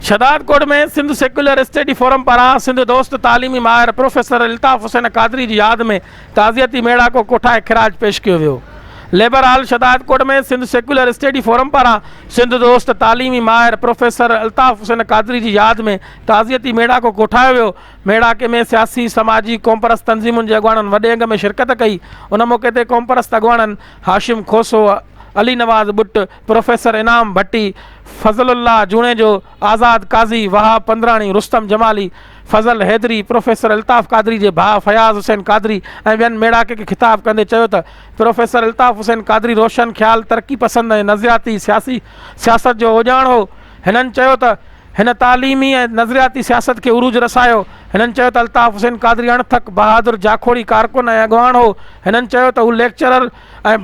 शदादकोट में Sindh secular study forum पारां सिंध दोस्त तालीमी माहिर प्रोफेसर अल्ताफ़ हुसैन कादरी की याद में ताज़ियती मेड़ा को कोठाए खिराज पेश किया वियो। लेबर हाल शदादकोट में सिंध सेक्युलर स्टडी फोरम पारां सिंध दोस्त तालीमी माहिर प्रोफेसर अल्ताफ़ हुसैन कादरी की याद में ताज़ियती मेड़ा को कोठायो वियो। मेड़ाके में सियासी समाजी क़ौमपरस्त तंज़ीमुनि जे अॻुवाणनि वॾे अंग में शिरकत कई। उन मौक़े ते क़ौमपरस्त अॻुवाणनि हाशिम खोसो, अली नवाज़ बुट, प्रोफेसर इनाम भट्टी, फज़लुल्लाह जूणे जो, आज़ाद काज़ी, वहाब पंद्राणी, रुस्तम जमाली, फज़ल हैदरी, प्रोफेसर अल्ताफ़ कादरी के भाउ फयाज़ हुसैन कादरी ऐं ॿियनि मेड़ाके के खिताब कंदे चयो त प्रोफेसर अल्ताफ़ हुसैन कादरी रोशन ख्याल, तरक्की पसंद ऐं नज़रियाती सियासत जो उजाण हो। हिननि चयो त हिन तालीमी ऐं नज़रियाती सियासत के उरूज रसायो। हिननि चयो त अल्ताफ़ हुसैन कादरी अणथक बहादुर जाखोड़ी कारकुन ऐं अॻुवाण हो। हिननि चयो त हू लेक्चरर ऐं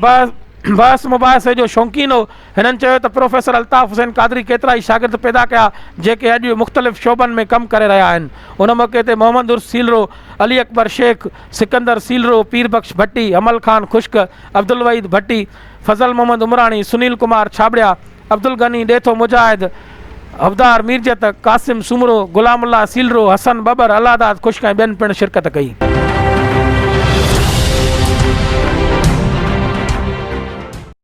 बहस मुबाहिसे जो शौक़ीन हो। हिननि चयो त प्रोफेसर अल्ताफ़ हुसैन कादरी केतिरा ई शागिर्द पैदा कया जेके अॼु मुख़्तलिफ़ शोबनि में कमु करे रहिया आहिनि। उन मौक़े ते मोहम्मद उर्स सीलरो, अली अकबर शेख, सिकंदर सीलरो, पीर बख्श भट्टी, अमल खान खुश्क, अब्दुल वहीद भट्टी, फज़ल मोहम्मद उमरानी, सुनील कुमार छाबड़िया, अब्दुल गनी डेथो मुजाहिद, अवदार मीरजत, कासिम सुमरो, गुलामुल्लाह सीलरो, हसन बबर, अलादाद खुश्क ऐं ॿियनि पिणु शिरकत कई।